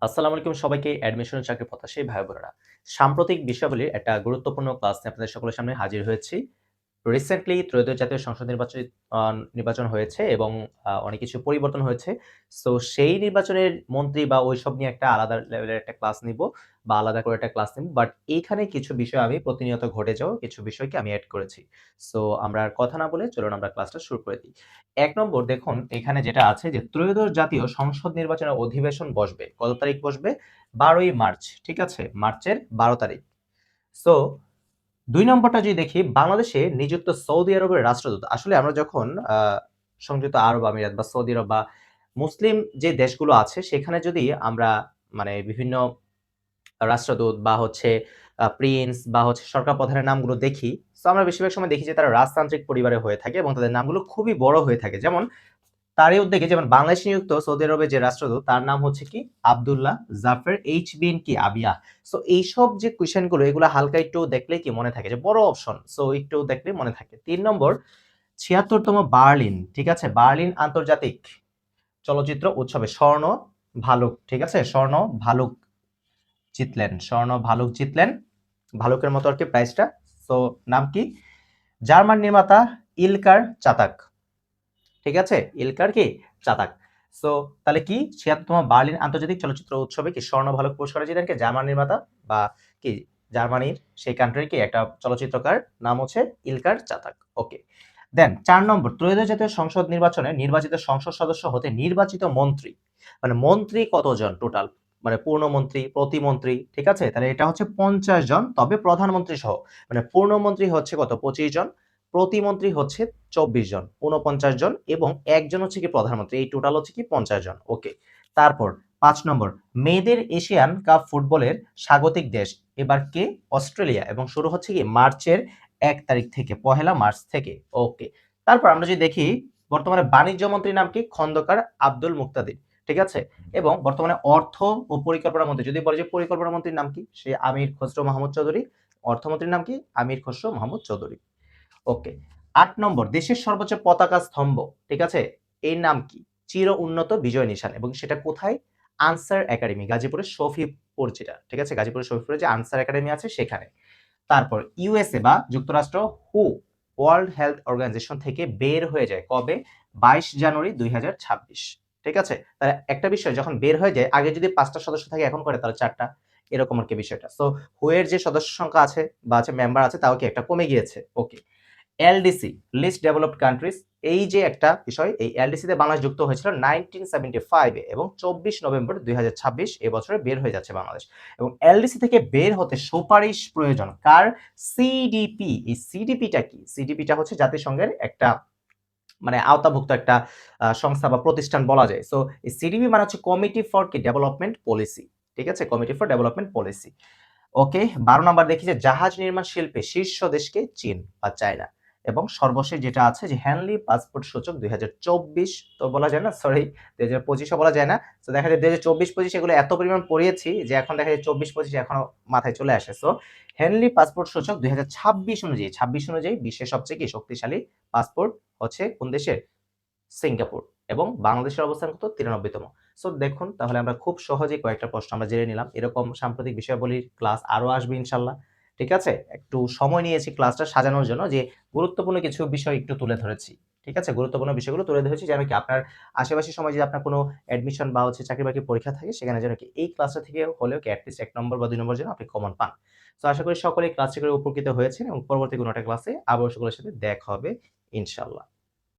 আসসালামু আলাইকুম সবাইকে অ্যাডমিশন চাকরি প্রত্যাশী ভাই বোনেরা। সাম্প্রতিক বিষয়াবলীর একটা গুরুত্বপূর্ণ ক্লাস নিয়ে আপনাদের সকলের সামনে হাজির হয়েছি। রিসেন্টলি ত্রয়োদশ জাতীয় সংসদ নির্বাচন হয়েছে এবং অনেক কিছু পরিবর্তন হয়েছে। সো সেই নির্বাচনের মন্ত্রী বা ওইসব নিয়ে একটা আলাদা লেভেলের একটা ক্লাস নিব বা আলাদা করে একটা ক্লাস নিব। বাট এইখানে কিছু বিষয় আমি প্রতিনিয়ত ঘটে যাওয়া কিছু বিষয়কে আমি এড করেছি। সো আমরা আর কথা না বলে চলুন আমরা ক্লাসটা শুরু করে দিই। ১ নম্বর দেখুন এখানে যেটা আছে যে ত্রয়োদশ জাতীয় সংসদ নির্বাচনের অধিবেশন বসবে। কত তারিখ বসবে? ১২ই মার্চ। ঠিক আছে? মার্চের ১২ তারিখ। সো ২ নম্বরটা যদি দেখি বাংলাদেশে নিযুক্ত সৌদি আরবের রাষ্ট্রদূত। আসলে আমরা যখন সংযুক্ত আরব আমিরাত বা সৌদি আরব বা মুসলিম যে দেশগুলো আছে সেখানে যদি আমরা মানে বিভিন্ন রাষ্ট্রদূত বা হচ্ছে প্রিন্স বা হচ্ছে সরকার প্রধানের নামগুলো দেখি। সো আমরা বেশিরভাগ সময় দেখি যে তারা রাজতান্ত্রিক পরিবারে হয়ে থাকে এবং তাদের নামগুলো খুবই বড় হয়ে থাকে। যেমন তারই উদ্যোগে যেমন বাংলাদেশে নিযুক্ত সৌদি আরবের যে রাষ্ট্রদূত তার নাম হচ্ছে কি আব্দুল্লাহ জাফর এইচ-বিন কি আবিয়া। সো এইসব যে কোয়েশ্চেন গুলো এগুলো হালকা একটু দেখলেই কি মনে থাকে যে বড় অপশন। সো একটু দেখলেই মনে থাকে। ৩ নম্বর ৭৬তম বার্লিন, ঠিক আছে? বার্লিন আন্তর্জাতিক চলচ্চিত্র উৎসবে স্বর্ণ ভালুক, ঠিক আছে? স্বর্ণ ভালুক জিতলেন। ভালুকের মতো আরকি প্রাইজটা। সো নাম কি? জার্মান নির্মাতা ইলকার চাতাক। ঠিক আছে? ইলকার কি? চাতাক। সো তাহলে কি ৭৬তম বার্লিন আন্তর্জাতিক চলচ্চিত্র উৎসবে কি স্বর্ণ ভালুক পুরস্কার জিতেন কে? জার্মান নির্মাতা বা কি জার্মানির সেই কান্ট্রির কি একটা চলচ্চিত্রকার নাম হচ্ছে ইলকার চাতাক। ওকে। দেন ৪ নম্বর ত্রয়োদশ জাতীয় সংসদ নির্বাচনে নির্বাচিত সংসদ সদস্য হতে নির্বাচিত মন্ত্রী। মানে মন্ত্রী কতজন টোটাল? মানে পূর্ণমন্ত্রী, প্রতিমন্ত্রী, ঠিক আছে? তাহলে এটা হচ্ছে ৫০ জন তবে প্রধানমন্ত্রী সহ। মানে পূর্ণমন্ত্রী হচ্ছে কত? ২৫ জন, প্রতিমন্ত্রী হচ্ছে ২৪ জন, ৪৯ জন এবং একজন হচ্ছে কি প্রধানমন্ত্রী। এই টোটাল হচ্ছে কি ৫০ জন। ওকে। তারপর ৫ নম্বর মেয়েদের এশিয়ান কাপ ফুটবলের স্বাগতিক দেশ এবার কে? অস্ট্রেলিয়া এবং শুরু হচ্ছে কি মার্চের ১ তারিখ থেকে, পহেলা মার্চ থেকে। ওকে। তারপর আমরা যদি দেখি বর্তমানে বাণিজ্য মন্ত্রীর নাম কি? খন্দকার আব্দুল মুক্তাদির। ঠিক আছে? এবং বর্তমানে অর্থ ও পরিকল্পনা মন্ত্রী যদি বলে যে পরিকল্পনা মন্ত্রীর নাম কি? সে আমির খসরু মাহমুদ চৌধুরী। অর্থমন্ত্রীর নাম কি? আমির খসরু মাহমুদ চৌধুরী। ওকে। ৮ নম্বর দেশের সর্বোচ্চ পতাকা স্তম্ভ, ঠিক আছে? এর নাম কি? চির উন্নত বিজয় নিশান এবং সেটা কোথায়? আনসার একাডেমি গাজীপুরের শফিপুর যেটা, ঠিক আছে? গাজীপুরের শফিপুরে যে আনসার একাডেমি আছে সেখানে। তারপর ইউএসএ বা যুক্তরাষ্ট্র হু ওয়ার্ল্ড হেলথ অর্গানাইজেশন থেকে বের হয়ে যায় কবে? ২২ জানুয়ারি ২০২৬। ঠিক আছে? তাহলে একটা বিষয় যখন বের হয়ে যায় আগে যদি ৫ টা সদস্য থাকে এখন করে তাহলে ৪ টা। এরকম আরকি বিষয়টা। সো হু এর যে সদস্য সংখ্যা আছে বা আছে মেম্বার আছে তাও কি একটা কমে গিয়েছে। ওকে। এলডিসি লিস্ট ডেভেলপড কান্ট্রিজ এই যে একটা বিষয় এই এলডিসি তে বাংলাদেশ যুক্ত হয়েছিল 1975 এ এবং ২৪ নভেম্বর ২০২৬ এবছরে বের হয়ে যাচ্ছে বাংলাদেশ। এবং এলডিসি থেকে বের হতে সুপারিশ প্রয়োজন কার? সিডিপি। এই সিডিপিটা কি? সিডিপিটা হচ্ছে জাতিসংঘের একটা মানে আওতাভুক্ত একটা সংস্থা বা প্রতিষ্ঠান বলা যায়। সো এই সিডিপি মানে হচ্ছে কমিটি ফর কি ডেভেলপমেন্ট পলিসি। ঠিক আছে? Committee for development policy. Okay. ১২ number দেখি যে জাহাজ নির্মাণ শিল্পে শীর্ষ দেশকে চীন বা চায়না এবং সর্বশেষ যেটা আছে যে হ্যানলি পাসপোর্ট সূচক ২০২৪ তো বলা যায় না, সরি ২০২৫ ও বলা যায় না। তো দেখা যায় ২০২৪-২৫ এগুলো এত পরিমাণ পড়িয়েছি যে এখন দেখা যায় ২৪-২৫ এখনো মাথায় চলে আসে। সো হেনলি পাসপোর্ট সূচক ২০২৬ অনুযায়ী ২৬ অনুযায়ী বিশ্বের সবচেয়ে কি শক্তিশালী পাসপোর্ট হচ্ছে কোন দেশের? সিঙ্গাপুর এবং বাংলাদেশের অবস্থান কত? ৯৩তম। সো দেখুন তাহলে আমরা খুব সহজেই কয়েকটা প্রশ্ন আমরা জেনে নিলাম। এরকম সাম্প্রতিক বিষয়াবলীর ক্লাস আরো আসবে ইনশাআল্লাহ। ঠিক আছে? একটু সময় নিয়েছি ক্লাসটা সাজানোর জন্য যে গুরুত্বপূর্ণ কিছু বিষয় একটু তুলে ধরেছি। ঠিক আছে? গুরুত্বপূর্ণ বিষয়গুলো তুলে ধরেছি যেন কি আপনার আশেপাশের সময় যদি আপনার কোনো অ্যাডমিশন বা হচ্ছে চাকরি-বাকরির পরীক্ষা থাকে সেখানে যেন কি এই ক্লাসটা থেকে হলেও কি এটলিস্ট ১ নম্বর বা ২ নম্বর যেন আপনি কমন পান। সো আশা করি সকলেই ক্লাসটি করে উপকৃত হয়েছেন এবং পরবর্তী কোনো একটা ক্লাসে আবারও সকলের সাথে দেখা হবে ইনশাআল্লাহ।